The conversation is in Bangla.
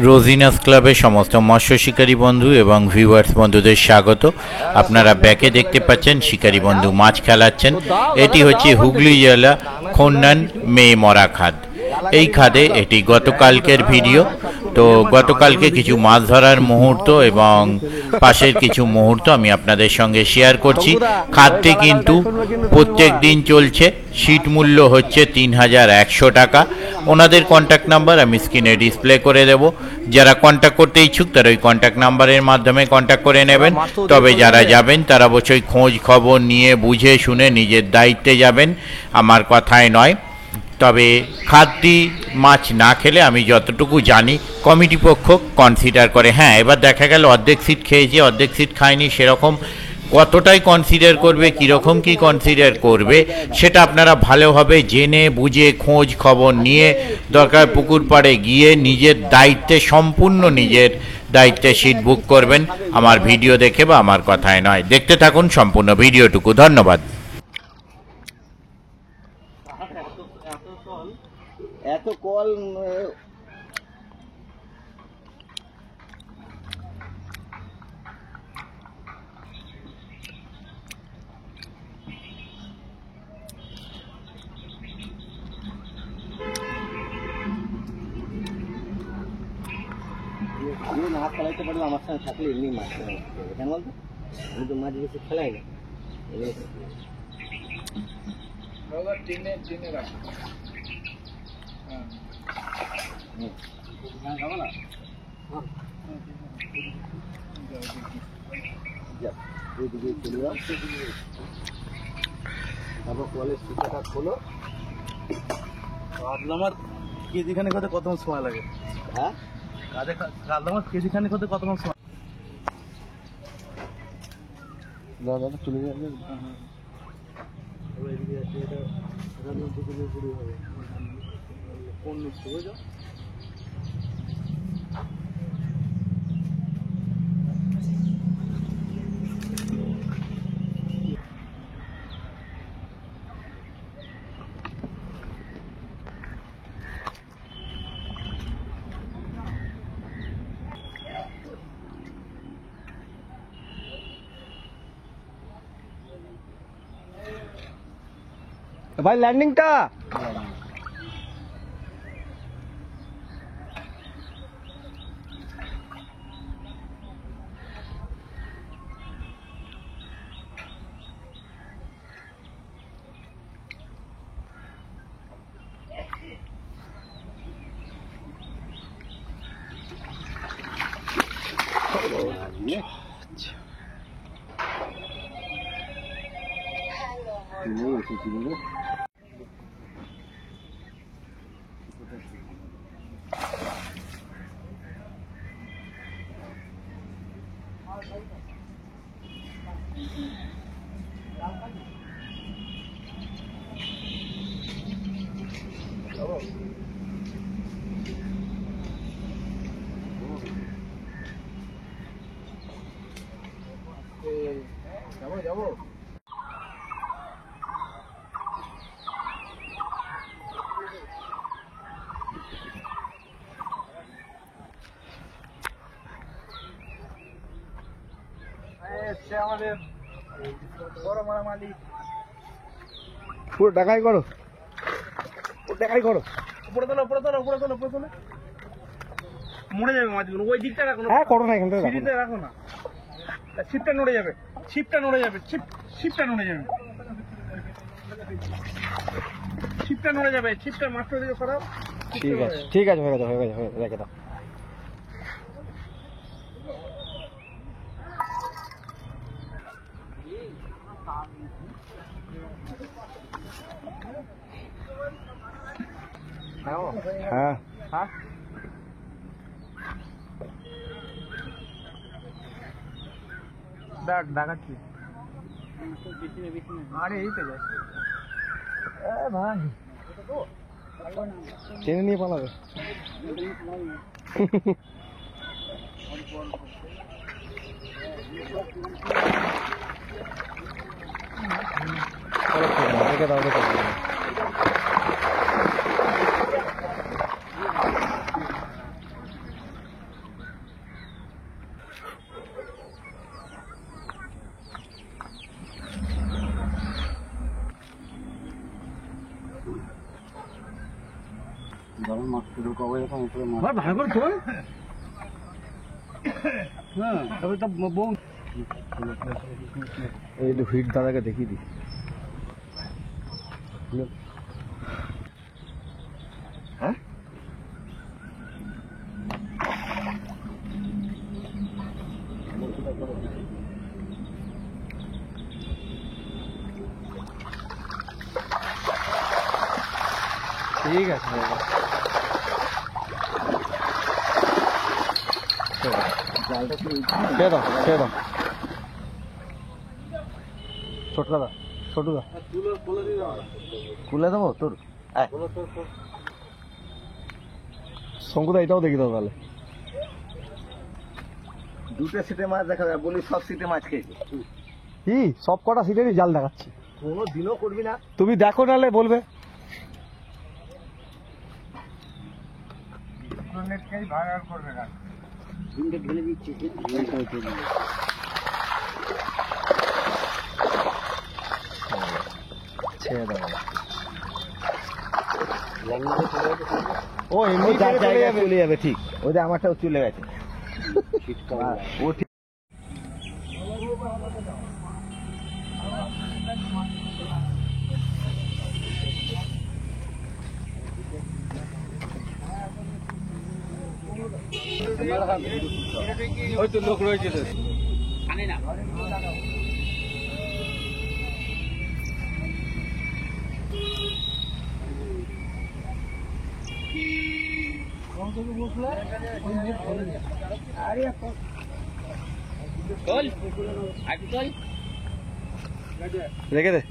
রোজিনাস ক্লাবের সমস্ত মৎস্য শিকারী বন্ধু এবং ভিউয়ার্স বন্ধুদের স্বাগত। আপনারা ব্যাকে দেখতে পাচ্ছেন শিকারী বন্ধু মাছ খেলাচ্ছেন। এটি হচ্ছে হুগলি জেলা খন্নান মেয়ে মরা খাদ। এই খাদে এটি গতকালকের ভিডিও। তো গতকালকে কিছু মাছ ধরার মুহূর্ত এবং পাশের কিছু মুহূর্ত আমি আপনাদের সঙ্গে শেয়ার করছি। খাদটি কিন্তু প্রত্যেক দিন চলছে। সিট মূল্য হচ্ছে 3100 টাকা। ওনাদের কন্ট্যাক্ট নাম্বার আমি স্ক্রিনে ডিসপ্লে করে দেব। যারা কন্ট্যাক্ট করতে ইচ্ছুক তারা ওই কন্ট্যাক্ট নাম্বারের মাধ্যমে কন্ট্যাক্ট করে নেবেন। তবে যারা যাবেন তারা অবশ্যই খোঁজ খবর নিয়ে বুঝে শুনে নিজের দায়িত্বে যাবেন, আমার কথায় নয়। তবে খাদ্যি মাছ না খেলে আমি যতটুকু জানি কমিটি পক্ষ কনসিডার করে। হ্যাঁ, এবার দেখা গেল অর্ধেক সিট খেয়েছে, অর্ধেক সিট খায়নি, সেরকম কতটাই কনসিডার করবে, কীরকম কী কনসিডার করবে সেটা আপনারা ভালোভাবে জেনে বুঝে খোঁজ খবর নিয়ে দরকার পুকুর পাড়ে গিয়ে নিজের দায়িত্বে, সম্পূর্ণ নিজের দায়িত্বে সিট বুক করবেন। আমার ভিডিও দেখে বা আমার কথায় নয়, দেখতে থাকুন সম্পূর্ণ ভিডিওটুকু। ধন্যবাদ। এত কল আমি না খেলাইতে পারলে আমার সঙ্গে থাকলে এমনি মাছ কেন বলতো, আমি তো মাছ বেশি খেলাই না। কাতলা মাছ কেজি খানিক হতে কত সময় লাগে? হ্যাঁ, কাতলা মাছ কেজি খানিক হতে কত সময়? দাদা চলে যাবে। কোন নিচ্ছে বুঝো? ভাই ল্যান্ডিংটা যাবো। আমাদের বড় মারা মালিক পুরো টাকাই করো, টাকাই করো, উপরে তোলো, উপরে তোলো, উপরে তোলো, উপরে তোলো। মরে যাবে মাছগুলো, ওই দিকটা রাখো। হ্যাঁ করো না, এখান থেকে রাখো না, ছিপটা নড়ে যাবে, ছিপটা নড়ে যাবে, ছিপটা নড়ে যাবে, ছিপটা নড়ে যাবে, ছিপটা মাছটা দিকে সরাও। ঠিক আছে, ঠিক আছে, হয়ে গেছে, হয়ে গেছে, রেখে দাও। হ্যাঁ হ্যাঁ, দেখাচ্ছি। আরে এই তো যাই ভাই, টেনে নিয়ে পালাবে। রেখে দাও, রেখে দাও। ভালো করে তোল। হ্যাঁ তবে তো বউ এই হিট দাদাকে দেখিয়ে দি। হ্যাঁ ঠিক আছে ছেড়ে দাও ছেড়ে দাও। ছোট দাদা ছোট দা খুলে দেবো তোর শঙ্কুদা এটাও দেখি দাও তাহলে। দুটো সিটে মাছ দেখা যায় বলি সব সিটে মাছ খেয়েছে। কি সব কটা সিটেরই জাল দেখাচ্ছি। কোনো দিনও করবি না। তুমি দেখো নাহলে বলবে। ছেড়ে দাও। ও এমনি যার চলে জায়গায় যাবে। চলে যাবে ঠিক। ওই যে আমারটাও চলে গেছে। ও ঠিক ওই তো লোক রয়েছে তো। রেখে দে।